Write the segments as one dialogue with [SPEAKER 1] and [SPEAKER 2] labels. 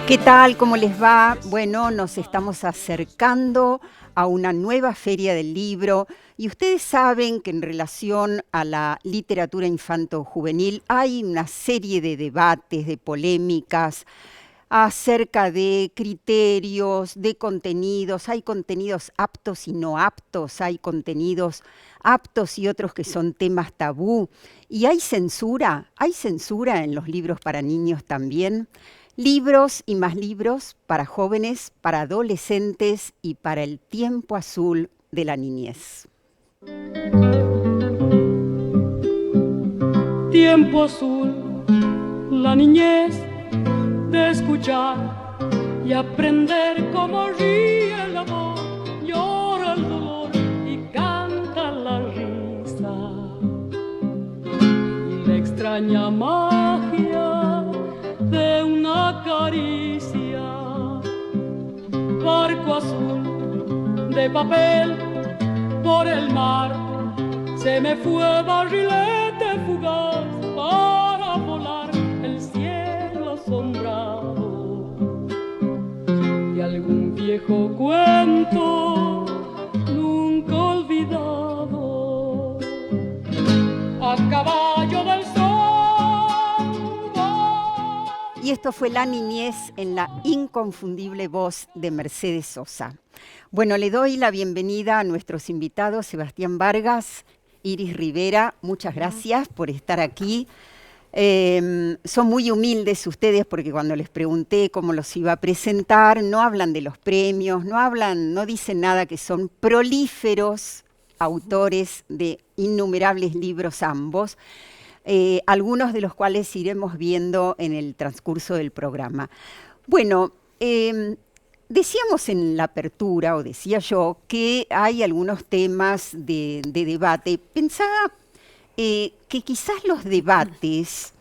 [SPEAKER 1] ¿Qué tal? ¿Cómo les va? Bueno, nos estamos acercando a una nueva feria del libro y ustedes saben que en relación a la literatura infanto-juvenil hay una serie de debates, de polémicas acerca de criterios, de contenidos. Hay contenidos aptos y no aptos, hay contenidos aptos y otros que son temas tabú. Y hay censura en los libros para niños también. Libros y más libros para jóvenes, para adolescentes y para el tiempo azul de la niñez.
[SPEAKER 2] Tiempo azul, la niñez, de escuchar y aprender cómo ríe el amor, llora el dolor y canta la risa. Y la extraña magia de una caricia. Barco azul de papel por el mar, se me fue barrilete fugaz para volar el cielo asombrado de algún viejo cuento nunca olvidado. A caballo del sol.
[SPEAKER 1] Y esto fue La niñez en la inconfundible voz de Mercedes Sosa. Bueno, le doy la bienvenida a nuestros invitados, Sebastián Vargas, Iris Rivera. Muchas gracias por estar aquí. Son muy humildes ustedes porque cuando les pregunté cómo los iba a presentar, no hablan de los premios, no dicen nada, que son prolíferos autores de innumerables libros ambos. Algunos de los cuales iremos viendo en el transcurso del programa. Bueno, decíamos en la apertura, o decía yo, que hay algunos temas de debate. Pensaba que quizás los debates,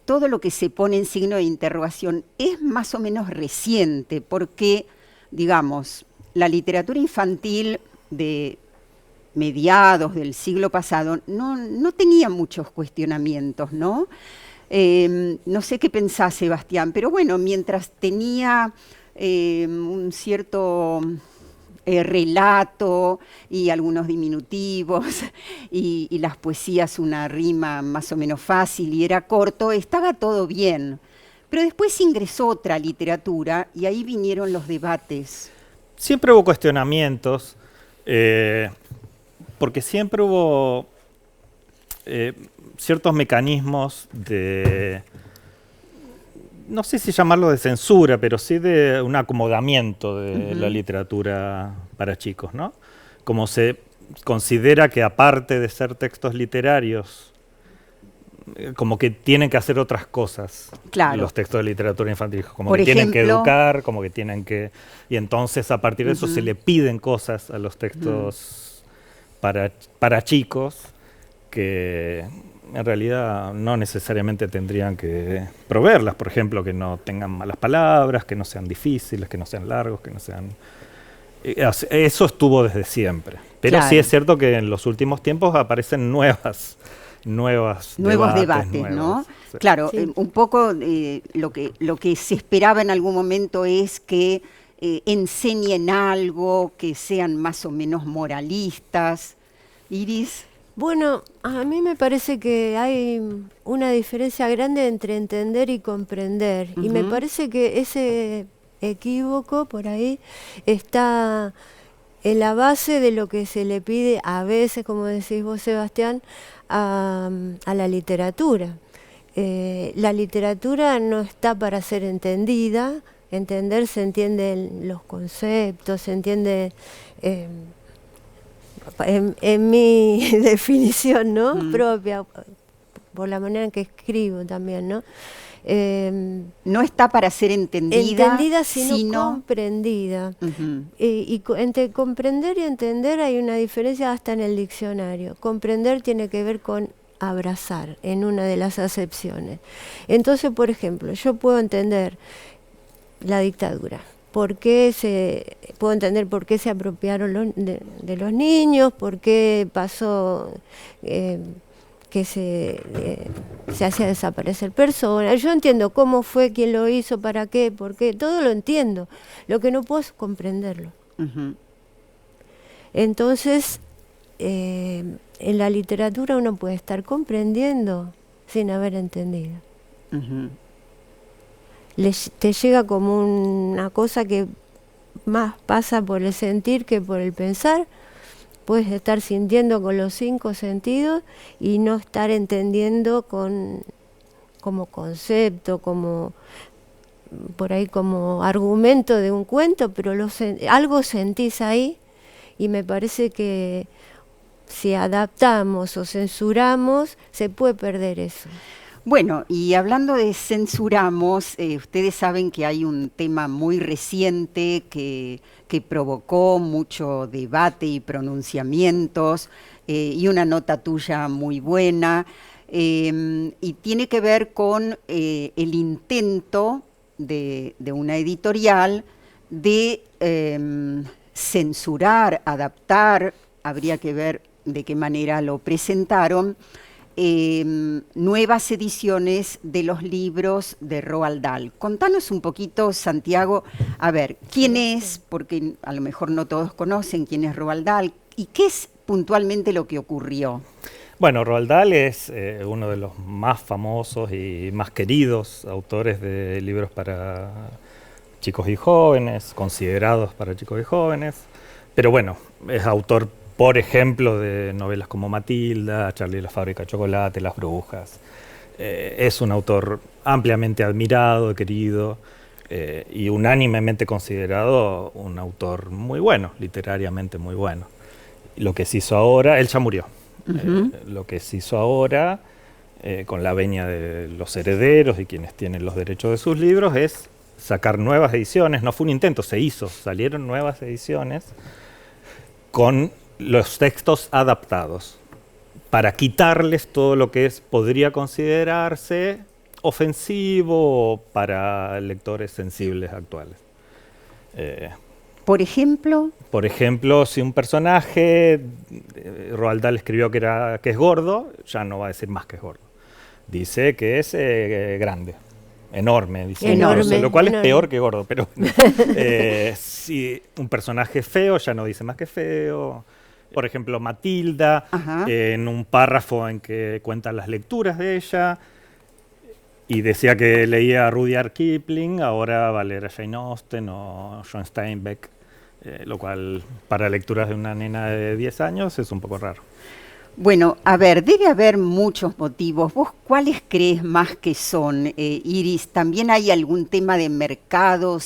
[SPEAKER 1] todo lo que se pone en signo de interrogación, es más o menos reciente, porque, digamos, la literatura infantil de mediados del siglo pasado no tenía muchos cuestionamientos, ¿no? No sé qué pensás, Sebastián, pero bueno, mientras tenía un cierto relato y algunos diminutivos y las poesías una rima más o menos fácil y era corto, estaba todo bien. Pero después ingresó otra literatura y ahí vinieron los debates.
[SPEAKER 3] Siempre hubo cuestionamientos, porque siempre hubo ciertos mecanismos de, no sé si llamarlo de censura, pero sí de un acomodamiento de la literatura para chicos, ¿no? Como se considera que aparte de ser textos literarios, como que tienen que hacer otras cosas,
[SPEAKER 1] claro,
[SPEAKER 3] los textos de literatura infantil, como
[SPEAKER 1] por
[SPEAKER 3] que
[SPEAKER 1] ejemplo,
[SPEAKER 3] tienen que educar, como que tienen que... Y entonces a partir de eso se le piden cosas a los textos para chicos que en realidad no necesariamente tendrían que proveerlas. Por ejemplo, que no tengan malas palabras, que no sean difíciles, que no sean largos, que no sean... Eso estuvo desde siempre. Pero
[SPEAKER 1] claro,
[SPEAKER 3] sí es cierto que en los últimos tiempos aparecen nuevos debates,
[SPEAKER 1] ¿no?
[SPEAKER 3] Sí.
[SPEAKER 1] Claro,
[SPEAKER 4] Sí.
[SPEAKER 1] Un poco lo que se esperaba en algún momento es que enseñen algo, que sean más o menos moralistas. Iris.
[SPEAKER 4] Bueno, a mí me parece que hay una diferencia grande entre entender y comprender. Y me parece que ese equívoco por ahí está en la base de lo que se le pide a veces, como decís vos, Sebastián, a la literatura. La literatura no está para ser entendida. Entender, se entienden los conceptos, se entiende... en mi definición, ¿no? Propia, por la manera en que escribo también, ¿no?
[SPEAKER 1] No está para ser entendida,
[SPEAKER 4] sino comprendida. Entre comprender y entender hay una diferencia hasta en el diccionario. Comprender tiene que ver con abrazar, en una de las acepciones. Entonces, por ejemplo, yo puedo entender la dictadura. Puedo entender por qué se apropiaron de los niños, por qué pasó que se hacía desaparecer personas. Yo entiendo cómo fue, quién lo hizo, para qué, por qué, todo lo entiendo. Lo que no puedo es comprenderlo.
[SPEAKER 1] Ujú.
[SPEAKER 4] Entonces, en la literatura uno puede estar comprendiendo sin haber entendido.
[SPEAKER 1] Ujú.
[SPEAKER 4] Te llega como una cosa que más pasa por el sentir que por el pensar. Puedes estar sintiendo con los 5 sentidos y no estar entendiendo como concepto, como por ahí como argumento de un cuento, pero algo sentís ahí, y me parece que si adaptamos o censuramos se puede perder eso.
[SPEAKER 1] Bueno, y hablando de censuramos, ustedes saben que hay un tema muy reciente que provocó mucho debate y pronunciamientos, y una nota tuya muy buena, y tiene que ver con el intento de una editorial de censurar, adaptar, habría que ver de qué manera lo presentaron, nuevas ediciones de los libros de Roald Dahl. Contanos un poquito, Santiago, a ver, ¿quién es? Porque a lo mejor no todos conocen quién es Roald Dahl, y qué es puntualmente lo que ocurrió.
[SPEAKER 3] Bueno, Roald Dahl es uno de los más famosos y más queridos autores de libros para chicos y jóvenes, considerados para chicos y jóvenes, pero bueno, es autor, por ejemplo, de novelas como Matilda, Charlie y la fábrica de chocolate, Las brujas. Es un autor ampliamente admirado, querido, y unánimemente considerado un autor muy bueno, literariamente muy bueno. Lo que se hizo ahora, él ya murió. Lo que se hizo ahora, con la venia de los herederos y quienes tienen los derechos de sus libros, es sacar nuevas ediciones. No fue un intento, se hizo, salieron nuevas ediciones con los textos adaptados, para quitarles todo lo que podría considerarse ofensivo para lectores sensibles actuales.
[SPEAKER 1] Por ejemplo,
[SPEAKER 3] si un personaje, Roald Dahl escribió que es gordo, ya no va a decir más que es gordo. Dice que es grande, enorme, dice,
[SPEAKER 4] enorme,
[SPEAKER 3] lo cual
[SPEAKER 4] enorme.
[SPEAKER 3] Es peor que gordo, pero si un personaje es feo, ya no dice más que feo. Por ejemplo, Matilda, en un párrafo en que cuenta las lecturas de ella, y decía que leía a Rudyard Kipling, ahora va a leer a Jane Austen o John Steinbeck, lo cual para lecturas de una nena de 10 años es un poco raro.
[SPEAKER 1] Bueno, a ver, debe haber muchos motivos. ¿Vos cuáles crees más que son, Iris? ¿También hay algún tema de mercado,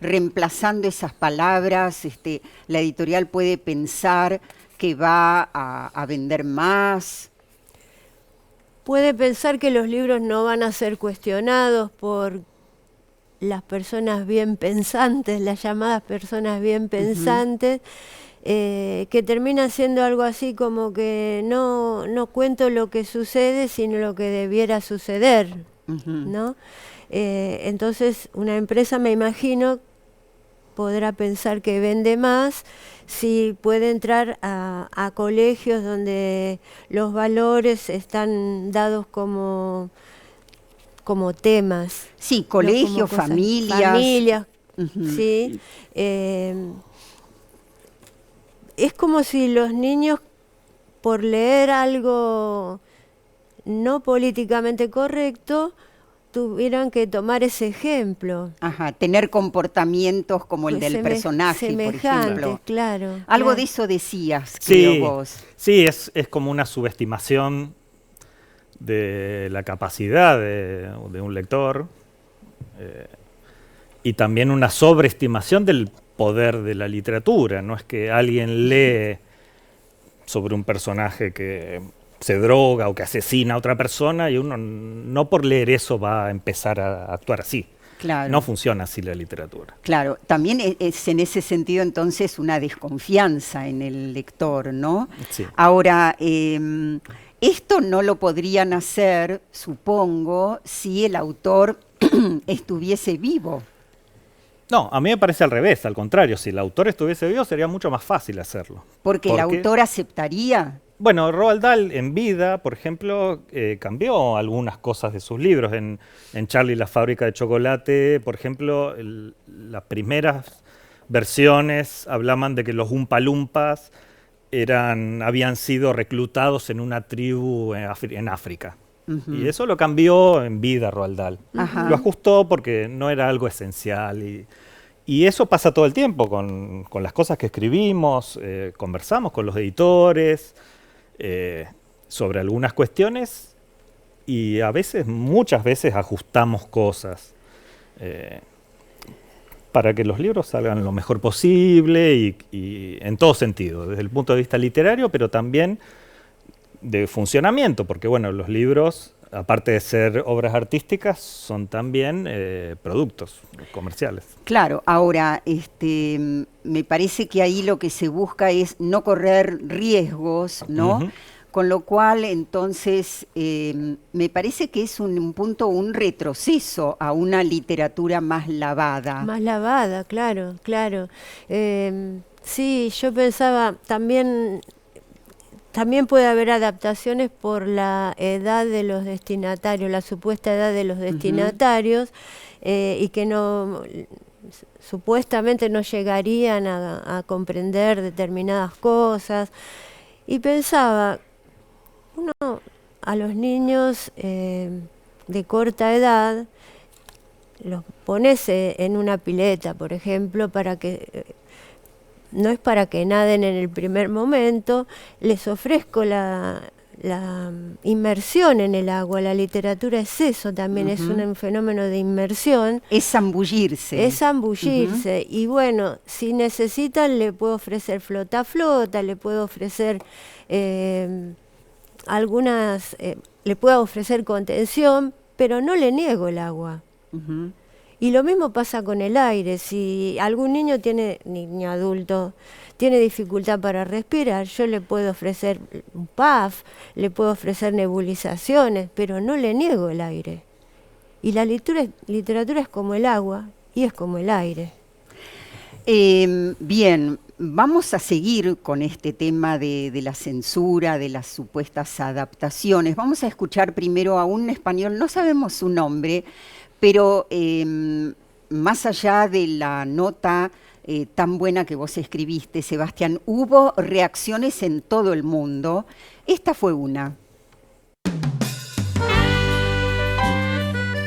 [SPEAKER 1] reemplazando esas palabras? ¿La editorial puede pensar que va a vender más?
[SPEAKER 4] Puede pensar que los libros no van a ser cuestionados por las personas bien pensantes, las llamadas personas bien pensantes, que termina siendo algo así como que no cuento lo que sucede, sino lo que debiera suceder, ¿no? Entonces, una empresa, me imagino, podrá pensar que vende más si puede entrar a colegios donde los valores están dados como temas.
[SPEAKER 1] Sí, colegios,
[SPEAKER 4] no
[SPEAKER 1] familias.
[SPEAKER 4] Sí. Es como si los niños, por leer algo no políticamente correcto, tuvieran que tomar ese ejemplo.
[SPEAKER 1] Tener comportamientos como el del personaje, por ejemplo.
[SPEAKER 4] Claro.
[SPEAKER 1] Algo de eso decías,
[SPEAKER 3] Sí,
[SPEAKER 1] creo vos.
[SPEAKER 3] Sí, es como una subestimación de la capacidad de un lector, y también una sobreestimación del poder de la literatura. No es que alguien lee sobre un personaje que se droga o que asesina a otra persona y uno no por leer eso va a empezar a actuar así.
[SPEAKER 1] Claro.
[SPEAKER 3] No funciona así la literatura.
[SPEAKER 1] Claro, también es en ese sentido entonces una desconfianza en el lector, ¿no?
[SPEAKER 3] Sí.
[SPEAKER 1] Ahora, esto no lo podrían hacer, supongo, si el autor estuviese vivo.
[SPEAKER 3] No, a mí me parece al revés, al contrario, si el autor estuviese vivo sería mucho más fácil hacerlo.
[SPEAKER 1] Porque el autor aceptaría.
[SPEAKER 3] Bueno, Roald Dahl en vida, por ejemplo, cambió algunas cosas de sus libros. En Charlie y la fábrica de chocolate, por ejemplo, las primeras versiones hablaban de que los Oompa Loompas habían sido reclutados en una tribu en África. Y eso lo cambió en vida Roald Dahl. Lo ajustó porque no era algo esencial. Y eso pasa todo el tiempo con las cosas que escribimos, conversamos con los editores sobre algunas cuestiones y muchas veces ajustamos cosas para que los libros salgan lo mejor posible y en todo sentido, desde el punto de vista literario, pero también de funcionamiento, porque bueno, los libros, aparte de ser obras artísticas, son también productos comerciales.
[SPEAKER 1] Claro, ahora, me parece que ahí lo que se busca es no correr riesgos, ¿no? Con lo cual, entonces, me parece que es un punto, un retroceso a una literatura más lavada.
[SPEAKER 4] Más lavada, claro, claro. Sí, yo pensaba también puede haber adaptaciones por la edad de los destinatarios, la supuesta edad de los destinatarios, y que supuestamente no llegarían a comprender determinadas cosas. Y pensaba, uno a los niños de corta edad los pones en una pileta, por ejemplo, para que no es para que naden en el primer momento, les ofrezco la inmersión en el agua. La literatura es eso también, es un fenómeno de inmersión.
[SPEAKER 1] Es zambullirse.
[SPEAKER 4] Es zambullirse. Y bueno, si necesitan, le puedo ofrecer flota a flota, le puedo ofrecer le puedo ofrecer contención, pero no le niego el agua. Y lo mismo pasa con el aire. Si algún niño adulto, tiene dificultad para respirar, yo le puedo ofrecer un puff, le puedo ofrecer nebulizaciones, pero no le niego el aire. Y la literatura es como el agua y es como el aire.
[SPEAKER 1] Bien, vamos a seguir con este tema de la censura, de las supuestas adaptaciones. Vamos a escuchar primero a un español, no sabemos su nombre, pero más allá de la nota tan buena que vos escribiste, Sebastián, hubo reacciones en todo el mundo. Esta fue una.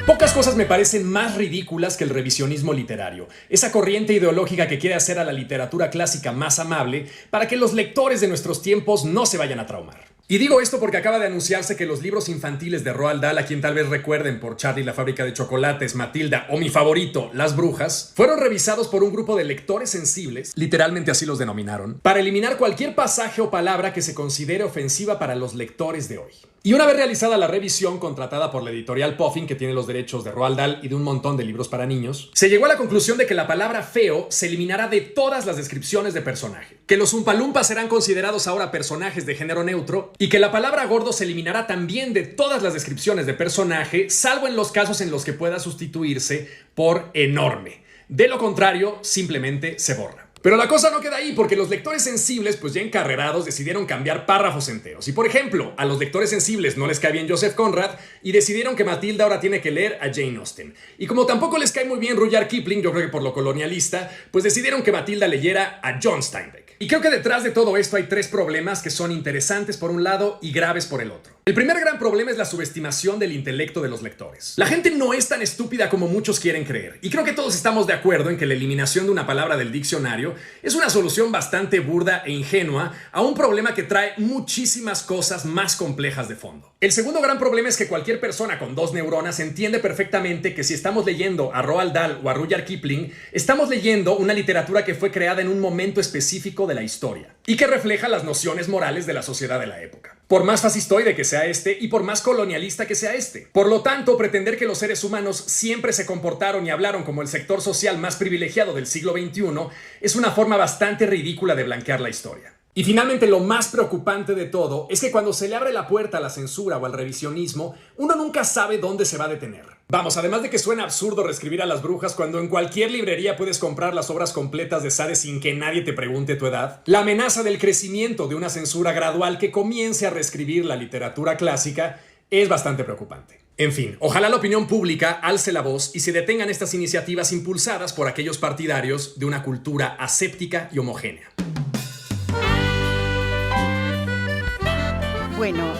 [SPEAKER 5] Pocas cosas me parecen más ridículas que el revisionismo literario, esa corriente ideológica que quiere hacer a la literatura clásica más amable para que los lectores de nuestros tiempos no se vayan a traumar. Y digo esto porque acaba de anunciarse que los libros infantiles de Roald Dahl, a quien tal vez recuerden por Charlie y la fábrica de chocolates, Matilda o mi favorito, Las brujas, fueron revisados por un grupo de lectores sensibles, literalmente así los denominaron, para eliminar cualquier pasaje o palabra que se considere ofensiva para los lectores de hoy. Y una vez realizada la revisión contratada por la editorial Puffin, que tiene los derechos de Roald Dahl y de un montón de libros para niños, se llegó a la conclusión de que la palabra feo se eliminará de todas las descripciones de personaje, que los Oompa Loompas serán considerados ahora personajes de género neutro y que la palabra gordo se eliminará también de todas las descripciones de personaje, salvo en los casos en los que pueda sustituirse por enorme. De lo contrario, simplemente se borra. Pero la cosa no queda ahí, porque los lectores sensibles, pues ya encarrerados, decidieron cambiar párrafos enteros. Y por ejemplo, a los lectores sensibles no les cae bien Joseph Conrad y decidieron que Matilda ahora tiene que leer a Jane Austen. Y como tampoco les cae muy bien Rudyard Kipling, yo creo que por lo colonialista, pues decidieron que Matilda leyera a John Steinbeck. Y creo que detrás de todo esto hay tres problemas que son interesantes por un lado y graves por el otro. El primer gran problema es la subestimación del intelecto de los lectores. La gente no es tan estúpida como muchos quieren creer. Y creo que todos estamos de acuerdo en que la eliminación de una palabra del diccionario es una solución bastante burda e ingenua a un problema que trae muchísimas cosas más complejas de fondo. El segundo gran problema es que cualquier persona con 2 neuronas entiende perfectamente que si estamos leyendo a Roald Dahl o a Rudyard Kipling, estamos leyendo una literatura que fue creada en un momento específico de la historia y que refleja las nociones morales de la sociedad de la época. Por más fascistoide que sea este y por más colonialista que sea este. Por lo tanto, pretender que los seres humanos siempre se comportaron y hablaron como el sector social más privilegiado del siglo XXI es una forma bastante ridícula de blanquear la historia. Y finalmente, lo más preocupante de todo es que cuando se le abre la puerta a la censura o al revisionismo, uno nunca sabe dónde se va a detener. Vamos, además de que suena absurdo reescribir a las brujas cuando en cualquier librería puedes comprar las obras completas de Sade sin que nadie te pregunte tu edad, la amenaza del crecimiento de una censura gradual que comience a reescribir la literatura clásica es bastante preocupante. En fin, ojalá la opinión pública alce la voz y se detengan estas iniciativas impulsadas por aquellos partidarios de una cultura aséptica y homogénea.
[SPEAKER 1] Bueno,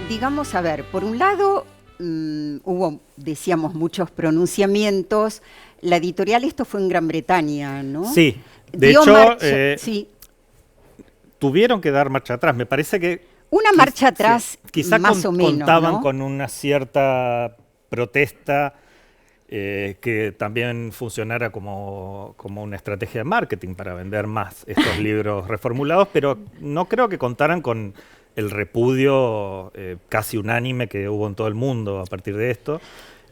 [SPEAKER 1] digamos, a ver, por un lado hubo, decíamos, muchos pronunciamientos. La editorial, esto fue en Gran Bretaña, ¿no?
[SPEAKER 3] Sí, de
[SPEAKER 1] Dio
[SPEAKER 3] hecho,
[SPEAKER 1] sí.
[SPEAKER 3] tuvieron que dar marcha atrás. Me parece que
[SPEAKER 1] Una marcha atrás,
[SPEAKER 3] quizá
[SPEAKER 1] más o menos,
[SPEAKER 3] contaban
[SPEAKER 1] ¿no?
[SPEAKER 3] con una cierta protesta que también funcionara como una estrategia de marketing para vender más estos libros reformulados, pero no creo que contaran con el repudio casi unánime que hubo en todo el mundo a partir de esto.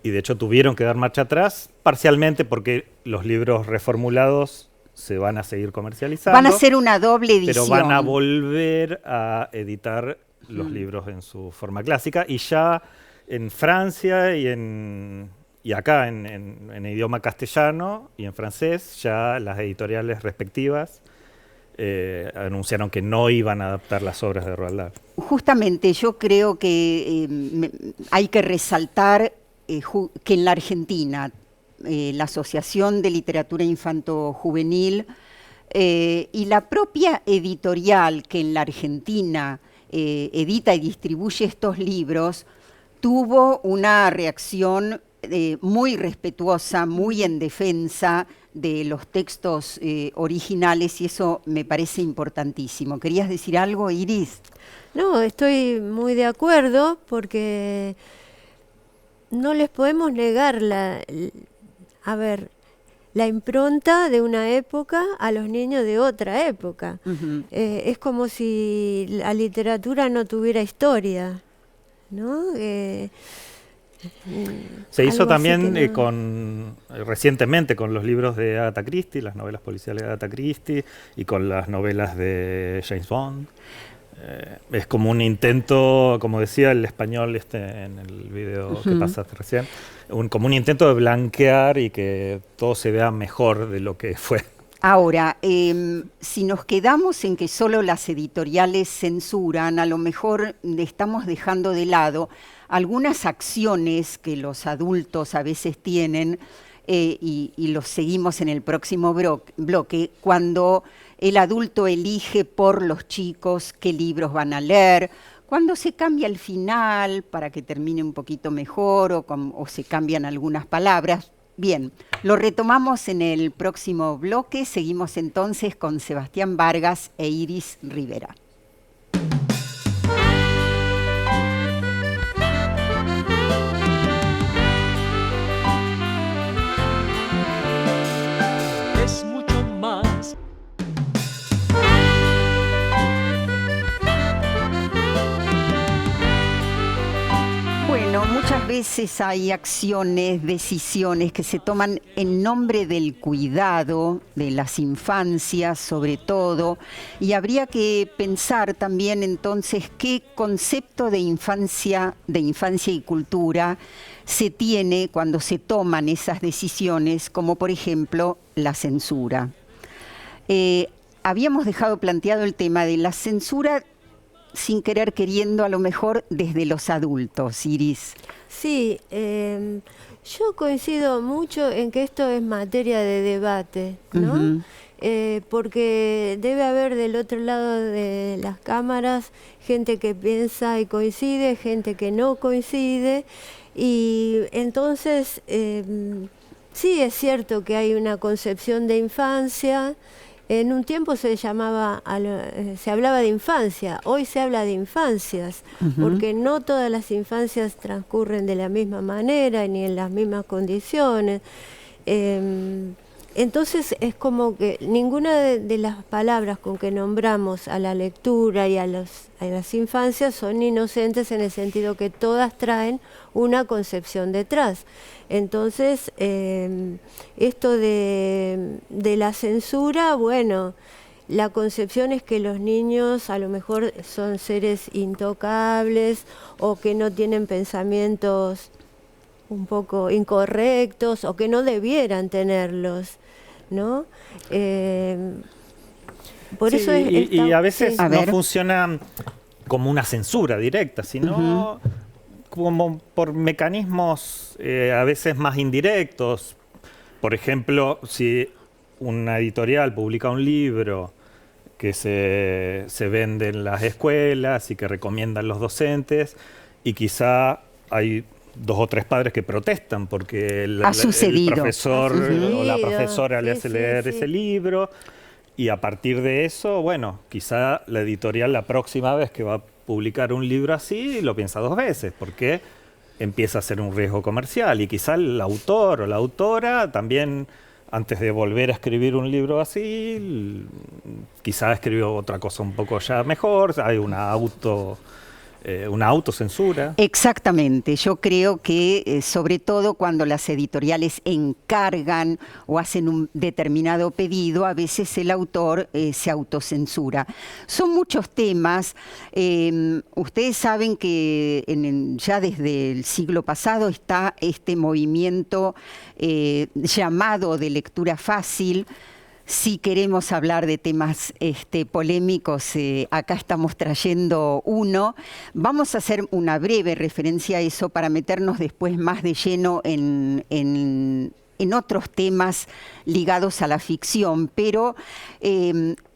[SPEAKER 3] Y de hecho tuvieron que dar marcha atrás, parcialmente porque los libros reformulados se van a seguir comercializando.
[SPEAKER 1] Van a ser una doble edición.
[SPEAKER 3] Pero van a volver a editar los libros en su forma clásica. Y ya en Francia y acá en idioma castellano y en francés, ya las editoriales respectivas anunciaron que no iban a adaptar las obras de Roald Dahl.
[SPEAKER 1] Justamente, yo creo que hay que resaltar que en la Argentina la Asociación de Literatura Infanto-Juvenil y la propia editorial que en la Argentina edita y distribuye estos libros, tuvo una reacción muy respetuosa, muy en defensa de los textos originales, y eso me parece importantísimo. ¿Querías decir algo, Iris?
[SPEAKER 4] No, estoy muy de acuerdo porque no les podemos negar la impronta de una época a los niños de otra época. Es como si la literatura no tuviera historia, ¿no?
[SPEAKER 3] Se hizo
[SPEAKER 4] algo
[SPEAKER 3] también
[SPEAKER 4] así que no.
[SPEAKER 3] recientemente con los libros de Agatha Christie, las novelas policiales de Agatha Christie, y con las novelas de James Bond. Es como un intento, como decía el español en el video que pasaste recién, como un intento de blanquear y que todo se vea mejor de lo que fue.
[SPEAKER 1] Ahora, si nos quedamos en que solo las editoriales censuran, a lo mejor estamos dejando de lado algunas acciones que los adultos a veces tienen, y los seguimos en el próximo bloque, cuando el adulto elige por los chicos qué libros van a leer, cuando se cambia el final para que termine un poquito mejor o se cambian algunas palabras. Bien, lo retomamos en el próximo bloque. Seguimos entonces con Sebastián Vargas e Iris Rivera.
[SPEAKER 2] Es mucho más.
[SPEAKER 1] Bueno, muchas veces hay acciones, decisiones que se toman en nombre del cuidado de las infancias, sobre todo, y habría que pensar también entonces qué concepto de infancia y cultura se tiene cuando se toman esas decisiones, como por ejemplo la censura. Habíamos dejado planteado el tema de la censura sin querer queriendo, a lo mejor desde los adultos, Iris.
[SPEAKER 4] Sí, yo coincido mucho en que esto es materia de debate, ¿no? Porque debe haber del otro lado de las cámaras gente que piensa y coincide, gente que no coincide, y entonces sí es cierto que hay una concepción de infancia. En un tiempo se hablaba de infancia, hoy se habla de infancias, porque no todas las infancias transcurren de la misma manera ni en las mismas condiciones. Entonces es como que ninguna de las palabras con que nombramos a la lectura y a las infancias son inocentes, en el sentido que todas traen una concepción detrás. Entonces, esto de la censura, bueno, la concepción es que los niños a lo mejor son seres intocables o que no tienen pensamientos un poco incorrectos o que no debieran tenerlos, ¿no? Por
[SPEAKER 3] Sí,
[SPEAKER 4] eso es...
[SPEAKER 3] y a veces
[SPEAKER 4] sí.
[SPEAKER 1] A
[SPEAKER 3] no
[SPEAKER 1] ver.
[SPEAKER 3] funciona como una censura directa, sino como por mecanismos a veces más indirectos. Por ejemplo, si una editorial publica un libro que se vende en las escuelas y que recomiendan los docentes, y quizá hay 2 o 3 padres que protestan porque el profesor o la profesora le hace leer ese libro, y a partir de eso, bueno, quizá la editorial la próxima vez que va a publicar un libro así lo piensa 2 veces, porque empieza a ser un riesgo comercial, y quizá el autor o la autora también, antes de volver a escribir un libro así, quizá escribió otra cosa un poco ya mejor, hay una autocensura.
[SPEAKER 1] Exactamente, yo creo que sobre todo cuando las editoriales encargan o hacen un determinado pedido, a veces el autor se autocensura. Son muchos temas, ustedes saben que ya desde el siglo pasado está este movimiento llamado de lectura fácil. Si queremos hablar de temas polémicos, acá estamos trayendo uno. Vamos a hacer una breve referencia a eso para meternos después más de lleno en otros temas ligados a la ficción, pero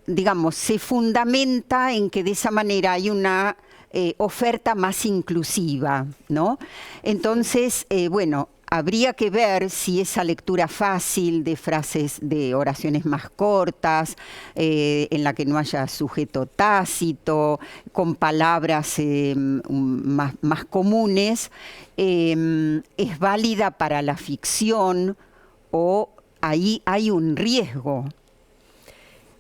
[SPEAKER 1] digamos, se fundamenta en que de esa manera hay una oferta más inclusiva, ¿no? Entonces, bueno, habría que ver si esa lectura fácil de frases, de oraciones más cortas, en la que no haya sujeto tácito, con palabras más comunes, es válida para la ficción, o ahí hay un riesgo.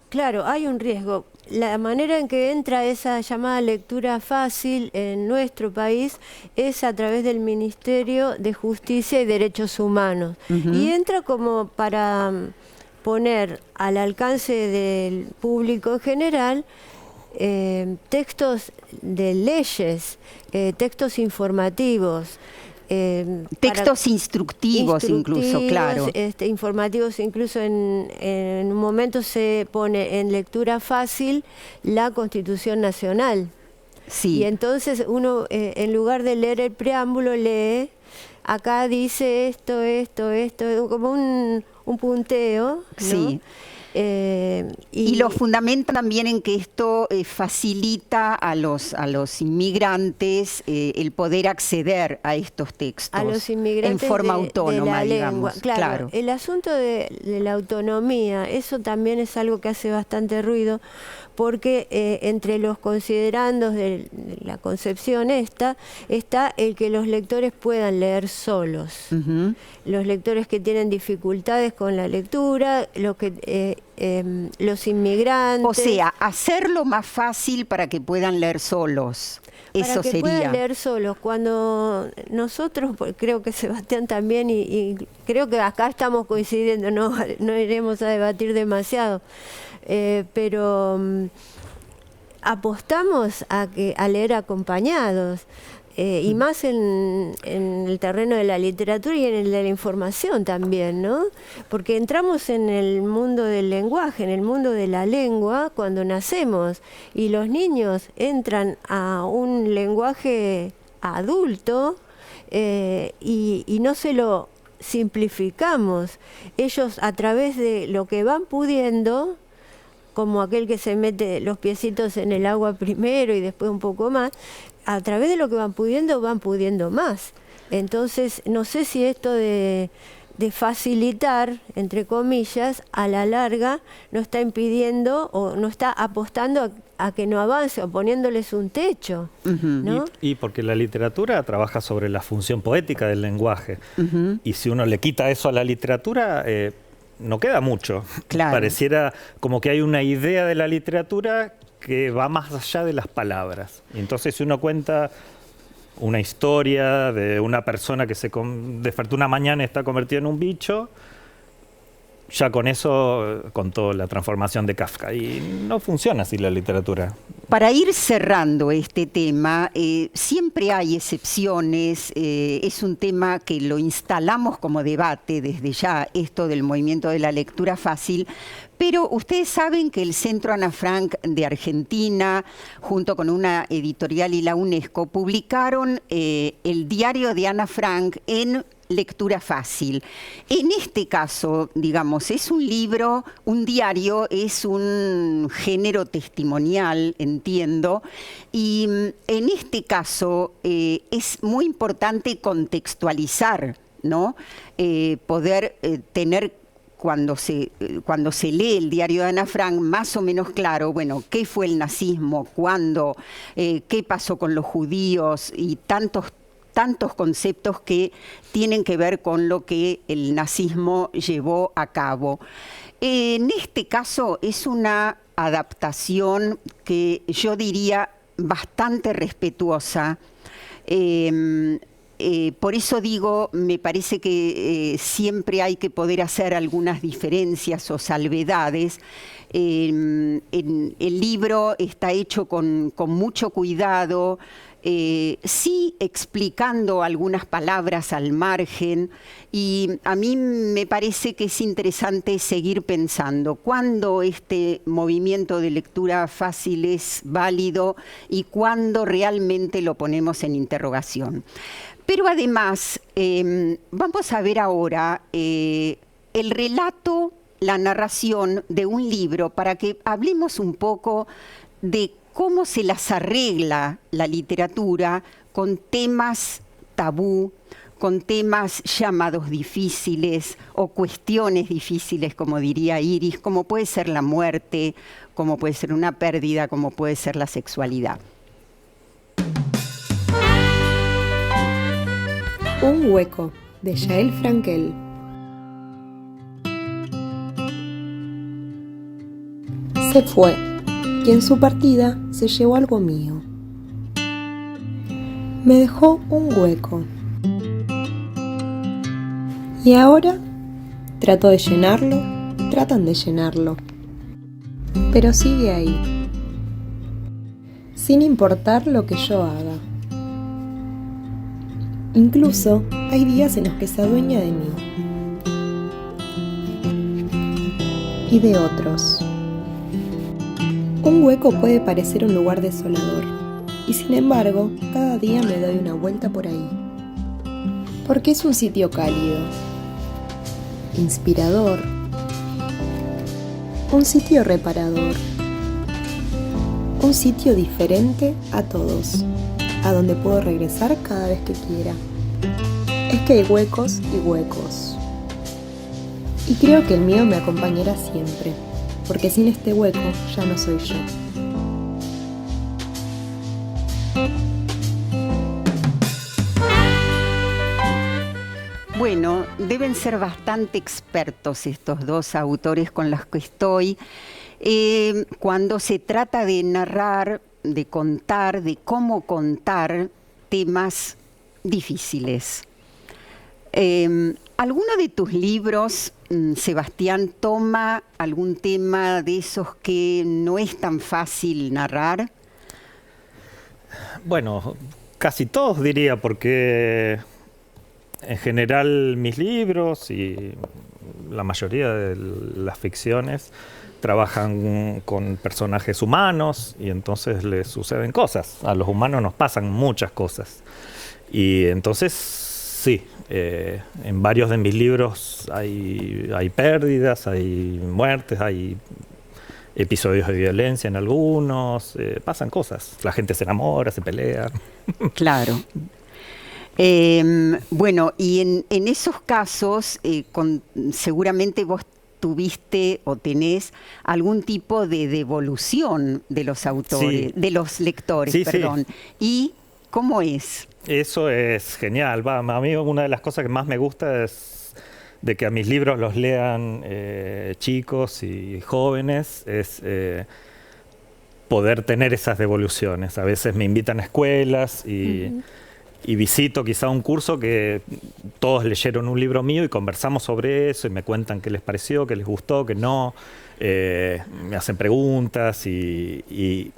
[SPEAKER 4] Claro, hay un riesgo. La manera en que entra esa llamada lectura fácil en nuestro país es a través del Ministerio de Justicia y Derechos Humanos. Y entra como para poner al alcance del público en general textos de leyes, textos informativos.
[SPEAKER 1] Textos instructivos incluso, claro.
[SPEAKER 4] Informativos, incluso en un momento se pone en lectura fácil la Constitución Nacional.
[SPEAKER 1] Sí.
[SPEAKER 4] Y entonces uno, en lugar de leer el preámbulo, lee, acá dice esto, como un punteo, ¿no?
[SPEAKER 1] Sí. Y lo fundamentan también en que esto facilita a los inmigrantes el poder acceder a estos textos
[SPEAKER 4] a los inmigrantes
[SPEAKER 1] en forma
[SPEAKER 4] de
[SPEAKER 1] autónoma,
[SPEAKER 4] la lengua.
[SPEAKER 1] digamos.
[SPEAKER 4] Claro, el asunto de la autonomía, eso también es algo que hace bastante ruido, porque entre los considerandos de la concepción está el que los lectores puedan leer solos. Los lectores que tienen dificultades con la lectura, los inmigrantes.
[SPEAKER 1] O sea, hacerlo más fácil para que puedan leer solos. Eso
[SPEAKER 4] para que
[SPEAKER 1] sería.
[SPEAKER 4] puedan leer solos. Cuando nosotros, creo que Sebastián también, y creo que acá estamos coincidiendo, no iremos a debatir demasiado, pero apostamos a leer acompañados. Y más en el terreno de la literatura y en el de la información también, ¿no? Porque entramos en el mundo del lenguaje, en el mundo de la lengua cuando nacemos, y los niños entran a un lenguaje adulto y no se lo simplificamos. Ellos, a través de lo que van pudiendo, como aquel que se mete los piecitos en el agua primero y después un poco más, a través de lo que van pudiendo más. Entonces, no sé si esto de facilitar, entre comillas, a la larga no está impidiendo o no está apostando a que no avance, o poniéndoles un techo, ¿no?
[SPEAKER 3] Y porque la literatura trabaja sobre la función poética del lenguaje. Y si uno le quita eso a la literatura, no queda mucho.
[SPEAKER 1] Claro.
[SPEAKER 3] Pareciera como que hay una idea de la literatura que va más allá de las palabras. Y entonces, si uno cuenta una historia de una persona que se despertó una mañana y está convertida en un bicho, ya con eso contó la transformación de Kafka. Y no funciona así la literatura.
[SPEAKER 1] Para ir cerrando este tema, siempre hay excepciones, es un tema que lo instalamos como debate desde ya, esto del movimiento de la lectura fácil, pero ustedes saben que el Centro Ana Frank de Argentina, junto con una editorial y la UNESCO, publicaron el diario de Ana Frank en lectura fácil. En este caso, digamos, es un libro, un diario, es un género testimonial, entiendo, y en este caso es muy importante contextualizar, ¿no? Poder tener cuando se lee el diario de Ana Frank, más o menos claro, bueno, qué fue el nazismo, cuándo, qué pasó con los judíos y tantos conceptos que tienen que ver con lo que el nazismo llevó a cabo. En este caso es una adaptación que yo diría bastante respetuosa. Por eso digo, me parece que siempre hay que poder hacer algunas diferencias o salvedades. El libro está hecho con mucho cuidado, sí explicando algunas palabras al margen, y a mí me parece que es interesante seguir pensando cuándo este movimiento de lectura fácil es válido y cuándo realmente lo ponemos en interrogación. Pero además, vamos a ver ahora el relato, la narración de un libro para que hablemos un poco de cómo se las arregla la literatura con temas tabú, con temas llamados difíciles o cuestiones difíciles, como diría Iris, como puede ser la muerte, como puede ser una pérdida, como puede ser la sexualidad.
[SPEAKER 6] Un hueco, de Yael Frankel. Se fue, y en su partida se llevó algo mío. Me dejó un hueco. Y ahora trato de llenarlo, tratan de llenarlo. Pero sigue ahí, sin importar lo que yo haga. Incluso hay días en los que se adueña de mí y de otros. Un hueco puede parecer un lugar desolador, y sin embargo, cada día me doy una vuelta por ahí. Porque es un sitio cálido, inspirador, un sitio reparador, un sitio diferente a todos, a donde puedo regresar cada vez que quiera. Es que hay huecos y huecos. Y creo que el mío me acompañará siempre, porque sin este hueco ya no soy yo.
[SPEAKER 1] Bueno, deben ser bastante expertos estos dos autores con los que estoy. Cuando se trata de narrar, de contar, de cómo contar temas difíciles. ¿Alguno de tus libros, Sebastián, toma algún tema de esos que no es tan fácil narrar?
[SPEAKER 3] Bueno, casi todos diría, porque en general mis libros y la mayoría de las ficciones trabajan con personajes humanos y entonces les suceden cosas. A los humanos nos pasan muchas cosas. Y entonces, sí, en varios de mis libros hay pérdidas, hay muertes, hay episodios de violencia en algunos, pasan cosas. La gente se enamora, se pelea.
[SPEAKER 1] Claro. Bueno, y en esos casos, seguramente vos tuviste o tenés algún tipo de devolución de los autores, sí, de los lectores, sí, perdón. Sí. ¿Y cómo es?
[SPEAKER 3] Eso es genial. A mí una de las cosas que más me gusta es de que a mis libros los lean chicos y jóvenes, es poder tener esas devoluciones. A veces me invitan a escuelas y visito quizá un curso que todos leyeron un libro mío y conversamos sobre eso y me cuentan qué les pareció, qué les gustó, qué no. Me hacen preguntas y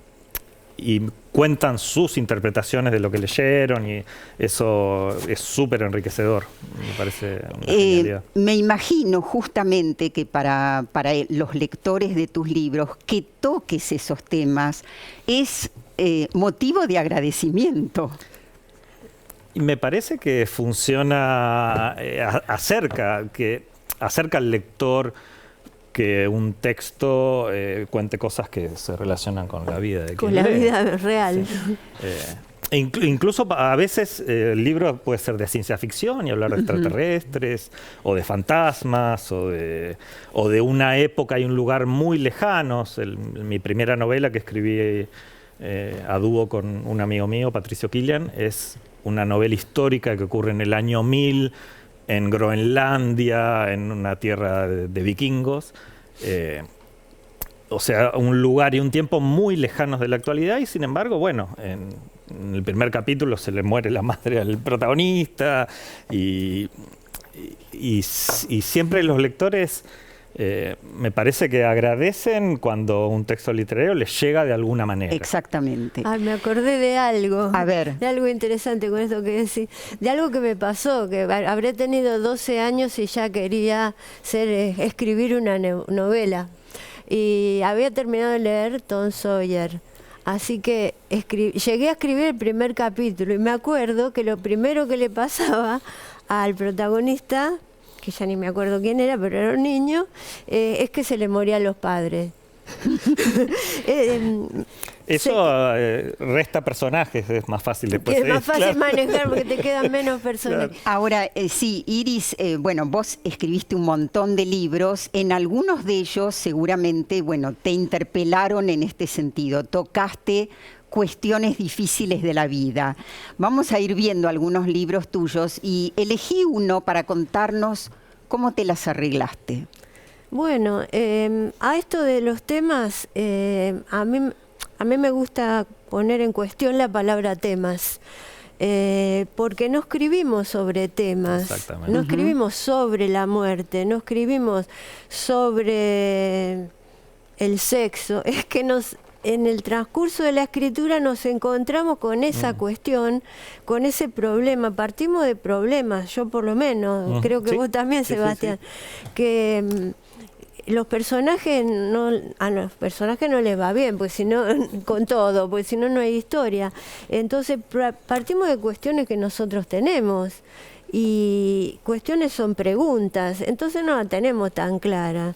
[SPEAKER 3] y cuentan sus interpretaciones de lo que leyeron, y eso es súper enriquecedor, me parece una genialidad.
[SPEAKER 1] Me imagino justamente que para los lectores de tus libros, que toques esos temas es motivo de agradecimiento.
[SPEAKER 3] Y me parece que funciona, acerca al lector que un texto cuente cosas que se relacionan con la vida de
[SPEAKER 4] Con
[SPEAKER 3] quien
[SPEAKER 4] la
[SPEAKER 3] lee.
[SPEAKER 4] vida real.
[SPEAKER 3] Sí. Incluso a veces el libro puede ser de ciencia ficción y hablar de extraterrestres, o de fantasmas, o de una época y un lugar muy lejanos. Mi primera novela, que escribí a dúo con un amigo mío, Patricio Kilian, es una novela histórica que ocurre en el año 1000 en Groenlandia, en una tierra de vikingos. O sea, un lugar y un tiempo muy lejanos de la actualidad, y sin embargo, bueno, en el primer capítulo se le muere la madre al protagonista, y siempre los lectores me parece que agradecen cuando un texto literario les llega de alguna manera.
[SPEAKER 1] Exactamente.
[SPEAKER 4] Ay, me acordé de algo.
[SPEAKER 1] A ver.
[SPEAKER 4] De algo interesante con esto que decís. De algo que me pasó, que habré tenido 12 años y ya quería escribir una novela. Y había terminado de leer Tom Sawyer. Así que llegué a escribir el primer capítulo, y me acuerdo que lo primero que le pasaba al protagonista, que ya ni me acuerdo quién era, pero era un niño, es que se le morían los padres.
[SPEAKER 3] Eso resta personajes, es más fácil después.
[SPEAKER 4] Es más fácil
[SPEAKER 3] claro.
[SPEAKER 4] manejar porque te quedan menos personajes.
[SPEAKER 1] Ahora, sí, Iris, bueno, vos escribiste un montón de libros. En algunos de ellos seguramente, bueno, te interpelaron en este sentido. Tocaste cuestiones difíciles de la vida. Vamos a ir viendo algunos libros tuyos y elegí uno para contarnos cómo te las arreglaste.
[SPEAKER 4] Bueno, a esto de los temas, a mí me gusta poner en cuestión la palabra temas, porque no escribimos sobre temas, no escribimos sobre la muerte, no escribimos sobre el sexo, es que en el transcurso de la escritura nos encontramos con esa cuestión, con ese problema, partimos de problemas, yo por lo menos, creo que
[SPEAKER 3] sí,
[SPEAKER 4] vos también,
[SPEAKER 3] sí,
[SPEAKER 4] Sebastián,
[SPEAKER 3] sí.
[SPEAKER 4] Que los personajes a los personajes no les va bien, pues si no, con todo, pues si no, no hay historia. Entonces partimos de cuestiones que nosotros tenemos, y cuestiones son preguntas, entonces no la tenemos tan clara.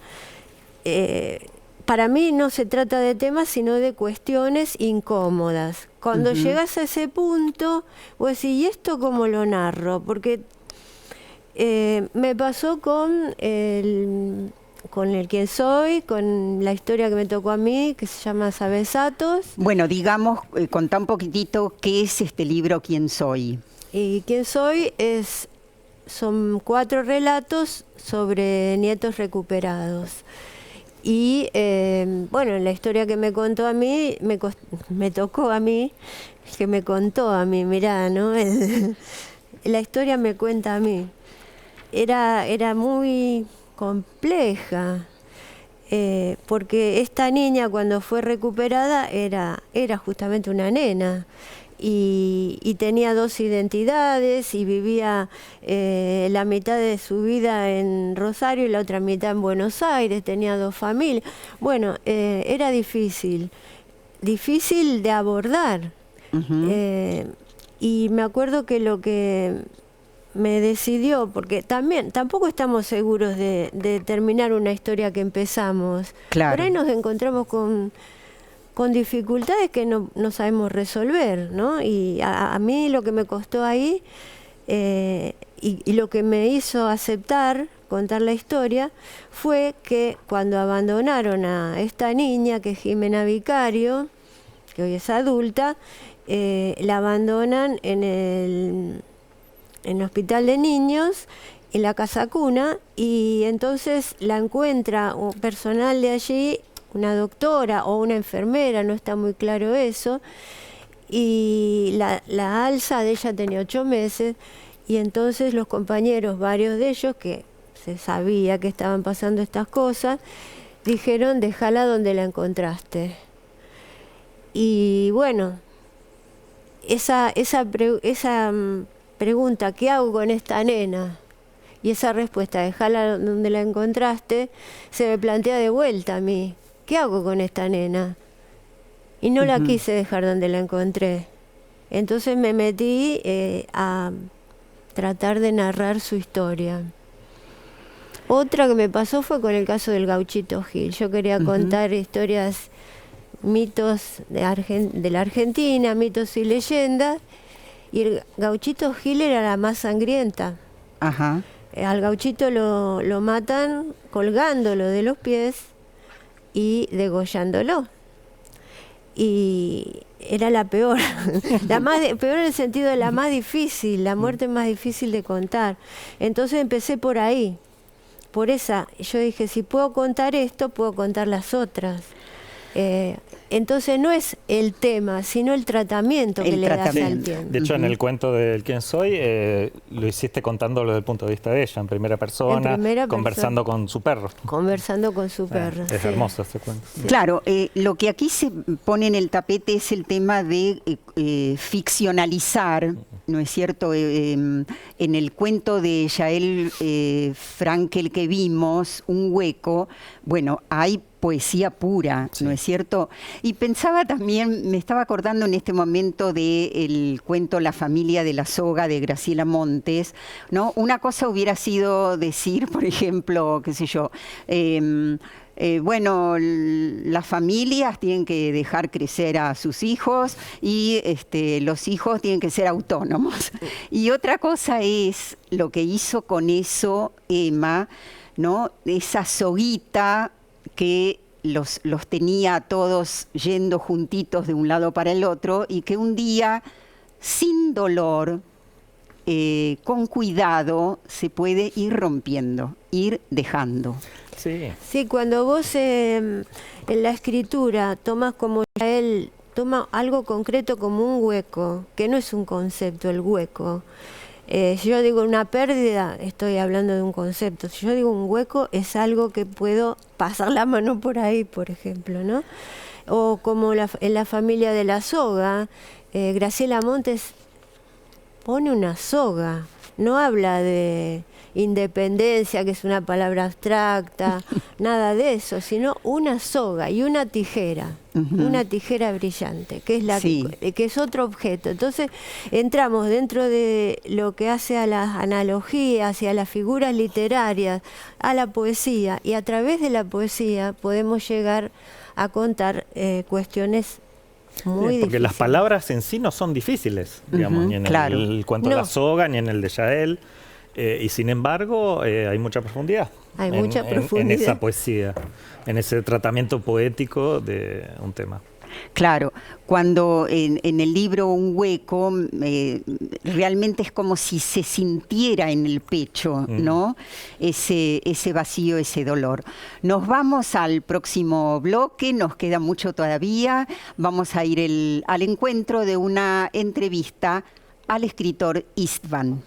[SPEAKER 4] Para mí no se trata de temas, sino de cuestiones incómodas. Cuando llegas a ese punto, vos decís, ¿y esto cómo lo narro? Porque me pasó con el quién soy, con la historia que me tocó a mí, que se llama Sabesatos.
[SPEAKER 1] Bueno, digamos, contá un poquitito qué es este libro ¿Quién soy?
[SPEAKER 4] Y quién soy son 4 relatos sobre nietos recuperados. Y bueno, la historia que me contó a mí, me tocó a mí, que me contó a mí, mirá, ¿no? La historia me cuenta a mí. Era muy compleja, porque esta niña, cuando fue recuperada, era justamente una nena. Y tenía 2 identidades, y vivía la mitad de su vida en Rosario y la otra mitad en Buenos Aires, tenía 2 familias. Bueno, era difícil de abordar. Y me acuerdo que lo que me decidió, porque tampoco estamos seguros de terminar una historia que empezamos.
[SPEAKER 1] Claro.
[SPEAKER 4] Por ahí nos encontramos con dificultades que no sabemos resolver, ¿no? Y a mí lo que me costó ahí, y lo que me hizo aceptar contar la historia, fue que cuando abandonaron a esta niña, que es Jimena Vicario, que hoy es adulta, la abandonan en el hospital de niños, en la casa cuna, y entonces la encuentra un personal de allí, una doctora o una enfermera, no está muy claro eso, y la alza de ella tenía 8 meses, y entonces los compañeros, varios de ellos, que se sabía que estaban pasando estas cosas, dijeron, déjala donde la encontraste. Y bueno, esa pregunta, ¿qué hago con esta nena? Y esa respuesta, dejarla donde la encontraste, se me plantea de vuelta a mí. ¿Qué hago con esta nena? Y no la quise dejar donde la encontré. Entonces me metí a tratar de narrar su historia. Otra que me pasó fue con el caso del Gauchito Gil. Yo quería contar historias, mitos de la Argentina, mitos y leyendas, y el Gauchito Gil era la más sangrienta.
[SPEAKER 1] Ajá.
[SPEAKER 4] Al gauchito lo matan colgándolo de los pies y degollándolo. Y era la peor, peor en el sentido de la más difícil, la muerte más difícil de contar. Entonces empecé por ahí, por esa. Yo dije, si puedo contar esto, puedo contar las otras. Entonces no es el tema, sino el tratamiento que le das al tiempo.
[SPEAKER 3] De hecho, en el cuento del Quién Soy, lo hiciste contándolo desde el punto de vista de ella, en primera persona, conversando con su perro.
[SPEAKER 4] Conversando con su perro.
[SPEAKER 3] Es hermoso ese cuento.
[SPEAKER 1] Claro, lo que aquí se pone en el tapete es el tema de ficcionalizar, ¿no es cierto? En el cuento de Yael Frankel que vimos, Un hueco, bueno, hay poesía pura, ¿no es cierto? Y pensaba también, me estaba acordando en este momento del cuento La familia de la soga de Graciela Montes, ¿no? Una cosa hubiera sido decir, por ejemplo, qué sé yo, bueno, las familias tienen que dejar crecer a sus hijos y los hijos tienen que ser autónomos. Y otra cosa es lo que hizo con eso Emma, ¿no? Esa soguita que los tenía a todos yendo juntitos de un lado para el otro y que un día, sin dolor, con cuidado, se puede ir rompiendo, ir dejando.
[SPEAKER 3] Sí.
[SPEAKER 4] Sí, cuando vos en la escritura tomas como él, toma algo concreto como un hueco, que no es un concepto, el hueco. Si yo digo una pérdida, estoy hablando de un concepto. Si yo digo un hueco, es algo que puedo pasar la mano por ahí, por ejemplo, ¿no? O como en la familia de la soga, Graciela Montes pone una soga, no habla de independencia, que es una palabra abstracta, nada de eso, sino una soga y una tijera brillante, que es que es otro objeto. Entonces entramos dentro de lo que hace a las analogías y a las figuras literarias, a la poesía, y a través de la poesía podemos llegar a contar cuestiones muy
[SPEAKER 3] porque
[SPEAKER 4] difíciles.
[SPEAKER 3] las palabras en sí no son difíciles, digamos, ni en el cuento de la soga, ni en el de Yael. Y sin embargo, hay mucha profundidad.
[SPEAKER 4] Hay mucha profundidad.
[SPEAKER 3] En esa poesía, en ese tratamiento poético de un tema.
[SPEAKER 1] Claro, cuando en el libro Un hueco, realmente es como si se sintiera en el pecho, ¿no? Ese vacío, ese dolor. Nos vamos al próximo bloque, nos queda mucho todavía. Vamos a ir al encuentro de una entrevista al escritor Istvan.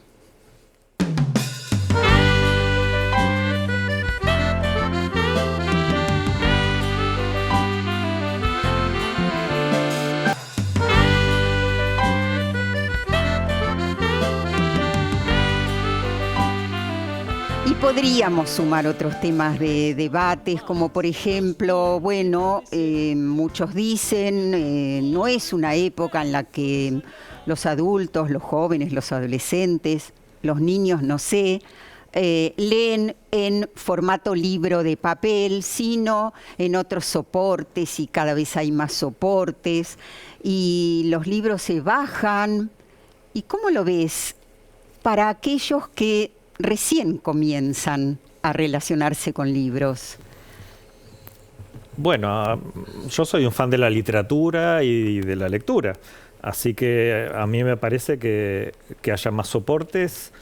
[SPEAKER 1] Podríamos sumar otros temas de debates, como por ejemplo, bueno, muchos dicen, no es una época en la que los adultos, los jóvenes, los adolescentes, los niños, no sé, leen en formato libro de papel, sino en otros soportes, y cada vez hay más soportes, y los libros se bajan. ¿Y cómo lo ves para aquellos que recién comienzan a relacionarse con libros?
[SPEAKER 3] Bueno, yo soy un fan de la literatura y de la lectura, así que a mí me parece que haya más soportes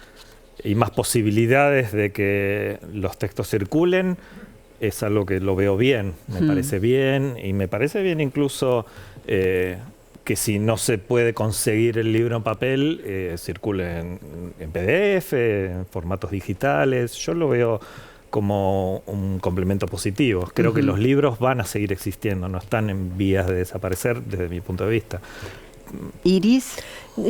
[SPEAKER 3] y más posibilidades de que los textos circulen es algo que lo veo bien, me parece bien, y me parece bien incluso que si no se puede conseguir el libro en papel, circule en PDF, en formatos digitales. Yo lo veo como un complemento positivo. Creo que los libros van a seguir existiendo, no están en vías de desaparecer desde mi punto de vista.
[SPEAKER 1] Iris.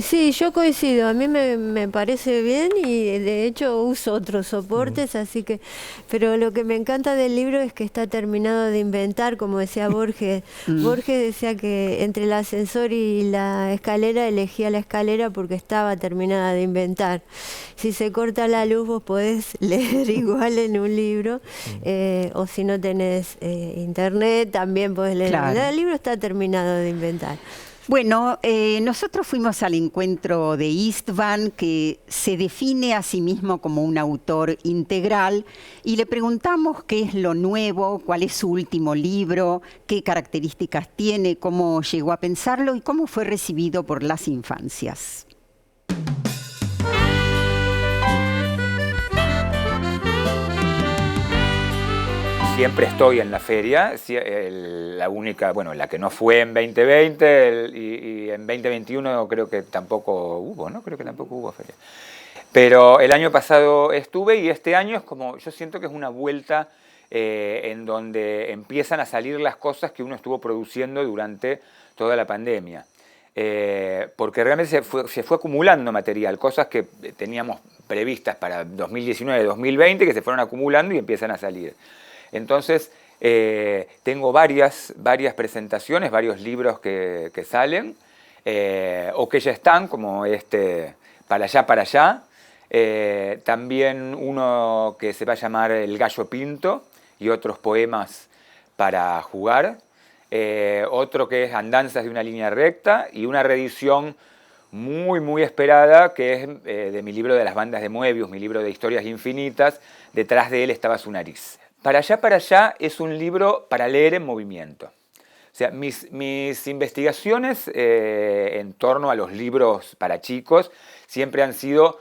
[SPEAKER 4] Sí, yo coincido, a mí me parece bien y de hecho uso otros soportes, así que, pero lo que me encanta del libro es que está terminado de inventar, como decía Borges. Borges decía que entre el ascensor y la escalera elegía la escalera porque estaba terminada de inventar. Si se corta la luz vos podés leer igual en un libro, o si no tenés internet también podés leer.
[SPEAKER 1] Claro.
[SPEAKER 4] El libro está terminado de inventar.
[SPEAKER 1] Bueno, nosotros fuimos al encuentro de Istvan, que se define a sí mismo como un autor integral, y le preguntamos qué es lo nuevo, cuál es su último libro, qué características tiene, cómo llegó a pensarlo y cómo fue recibido por las infancias.
[SPEAKER 7] Siempre estoy en la feria, la única, bueno, la que no fue en 2020 y en 2021 creo que tampoco hubo, ¿no? Creo que tampoco hubo feria. Pero el año pasado estuve y este año es como, yo siento que es una vuelta en donde empiezan a salir las cosas que uno estuvo produciendo durante toda la pandemia. Porque realmente se fue acumulando material, cosas que teníamos previstas para 2019, 2020, que se fueron acumulando y empiezan a salir. Entonces, tengo varias presentaciones, varios libros que salen, o que ya están, como Para allá. También uno que se va a llamar El Gallo Pinto y otros poemas para jugar. Otro que es Andanzas de una línea recta y una reedición muy, muy esperada que es de mi libro de las bandas de Moebius, mi libro de historias infinitas. Detrás de él estaba su nariz. Para allá es un libro para leer en movimiento. O sea, mis investigaciones en torno a los libros para chicos siempre han sido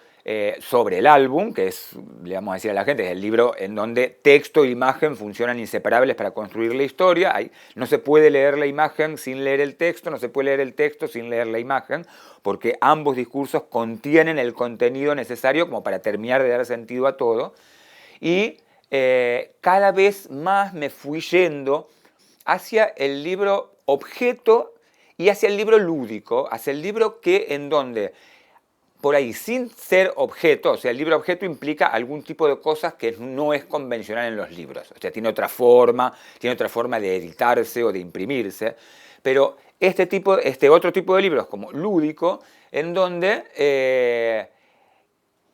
[SPEAKER 7] sobre el álbum, que es, le vamos a decir a la gente, es el libro en donde texto e imagen funcionan inseparables para construir la historia. No se puede leer la imagen sin leer el texto, no se puede leer el texto sin leer la imagen, porque ambos discursos contienen el contenido necesario como para terminar de dar sentido a todo. Y cada vez más me fui yendo hacia el libro objeto y hacia el libro lúdico, hacia el libro en donde, por ahí, sin ser objeto, o sea, el libro objeto implica algún tipo de cosas que no es convencional en los libros, o sea, tiene otra forma de editarse o de imprimirse, pero este otro tipo de libros como lúdico, en donde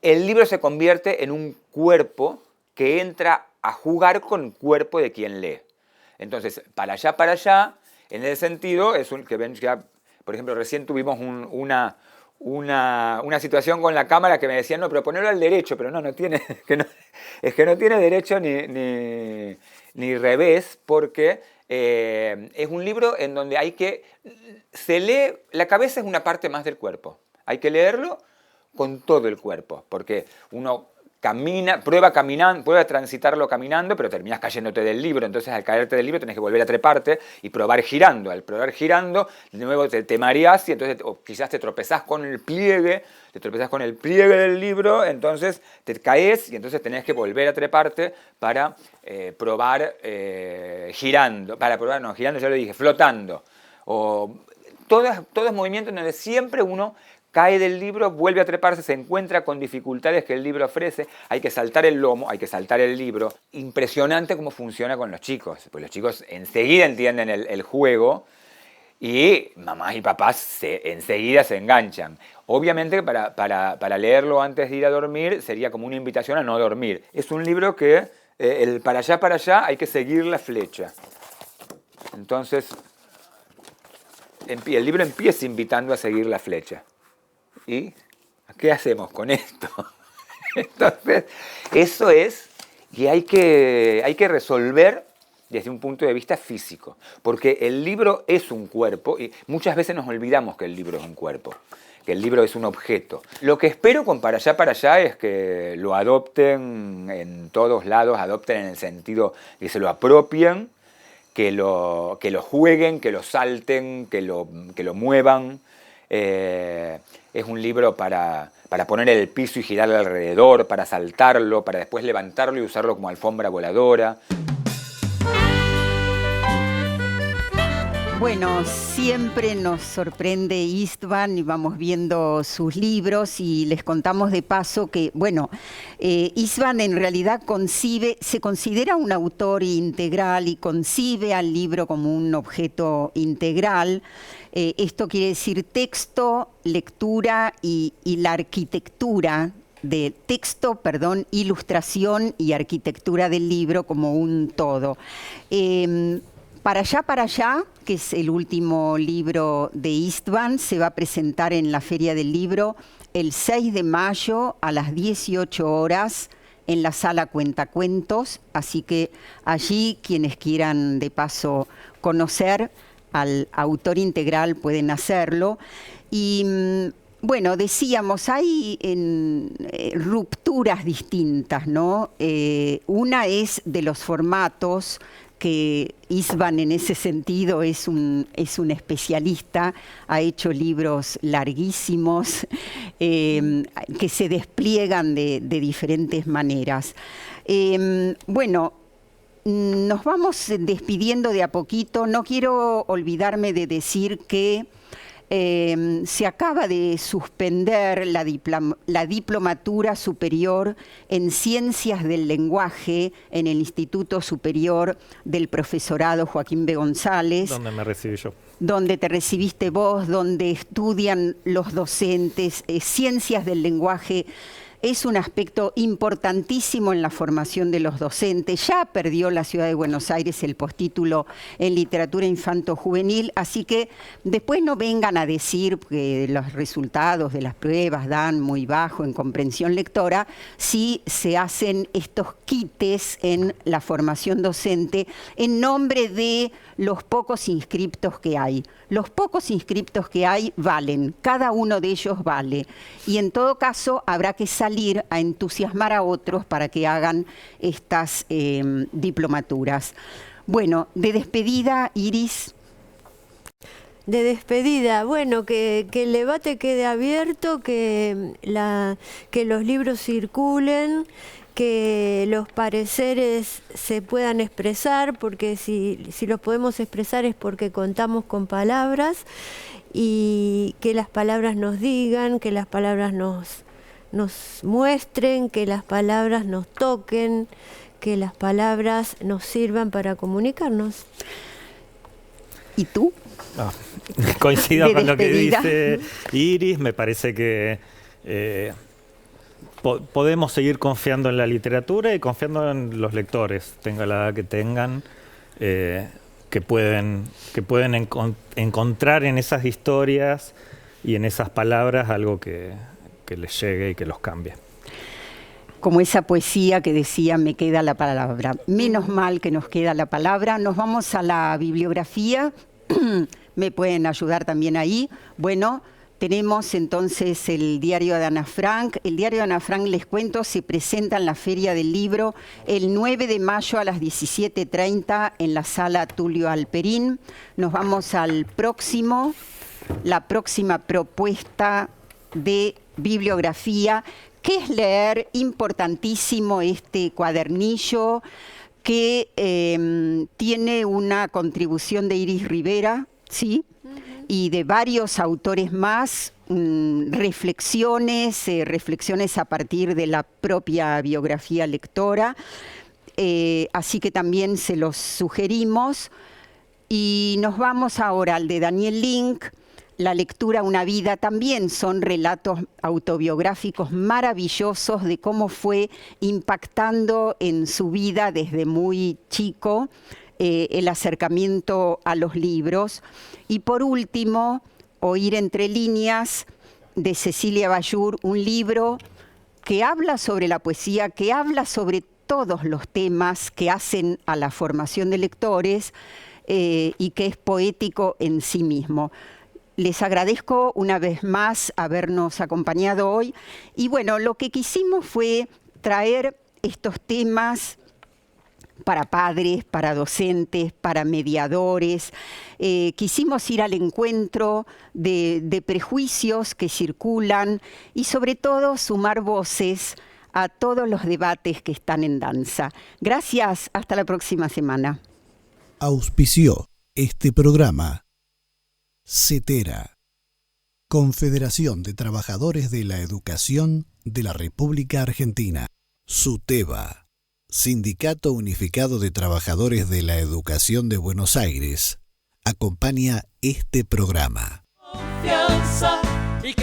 [SPEAKER 7] el libro se convierte en un cuerpo que entra a jugar con el cuerpo de quien lee. Entonces, para allá, en ese sentido, es un que ven ya, por ejemplo, recién tuvimos una situación con la cámara que me decían, no, pero ponerlo al derecho, pero no tiene, es que no tiene derecho ni revés, porque es un libro en donde se lee, la cabeza es una parte más del cuerpo, hay que leerlo con todo el cuerpo, porque uno prueba transitarlo caminando, pero terminas cayéndote del libro, entonces al caerte del libro tenés que volver a treparte y probar girando. Al probar girando, de nuevo te mareás y entonces o quizás te tropezás con el pliegue del libro, entonces te caes y entonces tenés que volver a treparte para probar girando. Girando ya lo dije, flotando. O todos movimientos donde siempre uno cae del libro, vuelve a treparse, se encuentra con dificultades que el libro ofrece, hay que saltar el lomo, hay que saltar el libro. Impresionante cómo funciona con los chicos, pues los chicos enseguida entienden el juego y mamás y papás enseguida se enganchan. Obviamente para leerlo antes de ir a dormir sería como una invitación a no dormir. Es un libro que para allá hay que seguir la flecha. Entonces el libro empieza invitando a seguir la flecha. ¿Y qué hacemos con esto? Entonces, eso es que hay que resolver desde un punto de vista físico, porque el libro es un cuerpo y muchas veces nos olvidamos que el libro es un cuerpo, que el libro es un objeto. Lo que espero con para allá es que lo adopten en todos lados, adopten en el sentido que se lo apropien, que lo jueguen, que lo salten, que lo muevan. Es un libro para para poner el piso y girarlo alrededor, para saltarlo, para después levantarlo y usarlo como alfombra voladora.
[SPEAKER 1] Bueno, siempre nos sorprende Istvan y vamos viendo sus libros y les contamos de paso que, bueno, Istvan en realidad se considera un autor integral y concibe al libro como un objeto integral. Esto quiere decir texto, lectura y la arquitectura de texto, ilustración y arquitectura del libro como un todo. Para allá, que es el último libro de Istvan, se va a presentar en la Feria del Libro el 6 de mayo a las 18 horas en la sala Cuentacuentos, así que allí quienes quieran de paso conocer al autor integral pueden hacerlo. Y bueno, decíamos, hay rupturas distintas, ¿no? Una es de los formatos, que Istvan en ese sentido es un especialista, ha hecho libros larguísimos que se despliegan de diferentes maneras. Bueno, nos vamos despidiendo de a poquito. No quiero olvidarme de decir que se acaba de suspender la diplomatura superior en Ciencias del Lenguaje en el Instituto Superior del Profesorado Joaquín B. González.
[SPEAKER 3] ¿Dónde me recibí yo?
[SPEAKER 1] Donde te recibiste vos, donde estudian los docentes. Ciencias del Lenguaje es un aspecto importantísimo en la formación de los docentes. Ya perdió la Ciudad de Buenos Aires el postítulo en literatura infanto-juvenil, así que después no vengan a decir que los resultados de las pruebas dan muy bajo en comprensión lectora si se hacen estos quites en la formación docente en nombre de los pocos inscriptos que hay. Los pocos inscriptos que hay valen, cada uno de ellos vale. Y en todo caso habrá que salir a entusiasmar a otros para que hagan estas diplomaturas. Bueno, de despedida, Iris.
[SPEAKER 4] De despedida, bueno, que el debate quede abierto, que los libros circulen, que los pareceres se puedan expresar, porque si los podemos expresar es porque contamos con palabras, y que las palabras nos digan, que las palabras nos muestren, que las palabras nos toquen, que las palabras nos sirvan para comunicarnos.
[SPEAKER 1] ¿Y tú?
[SPEAKER 3] Coincido con lo que dice Iris. Me parece que podemos seguir confiando en la literatura y confiando en los lectores, tengan la edad que tengan, que pueden encontrar en esas historias y en esas palabras algo que les llegue y que los cambie.
[SPEAKER 1] Como esa poesía que decía, me queda la palabra. Menos mal que nos queda la palabra. Nos vamos a la bibliografía. Me pueden ayudar también ahí. Bueno, tenemos entonces el diario de Ana Frank. El diario de Ana Frank, les cuento, se presenta en la Feria del Libro el 9 de mayo a las 17:30 en la sala Tulio Alperín. Nos vamos al la próxima propuesta de bibliografía, que es leer, importantísimo este cuadernillo que tiene una contribución de Iris Rivera, ¿sí? Y de varios autores más, reflexiones a partir de la propia biografía lectora, así que también se los sugerimos. Y nos vamos ahora al de Daniel Link, La lectura, una vida. También son relatos autobiográficos maravillosos de cómo fue impactando en su vida desde muy chico el acercamiento a los libros. Y por último, Oír entre líneas, de Cecilia Bayur, un libro que habla sobre la poesía, que habla sobre todos los temas que hacen a la formación de lectores y que es poético en sí mismo. Les agradezco una vez más habernos acompañado hoy. Y bueno, lo que quisimos fue traer estos temas para padres, para docentes, para mediadores. Quisimos ir al encuentro de prejuicios que circulan y sobre todo sumar voces a todos los debates que están en danza. Gracias, hasta la próxima semana.
[SPEAKER 8] Auspició este programa CETERA, Confederación de Trabajadores de la Educación de la República Argentina. SUTEBA, Sindicato Unificado de Trabajadores de la Educación de Buenos Aires, acompaña este programa.
[SPEAKER 2] Confianza y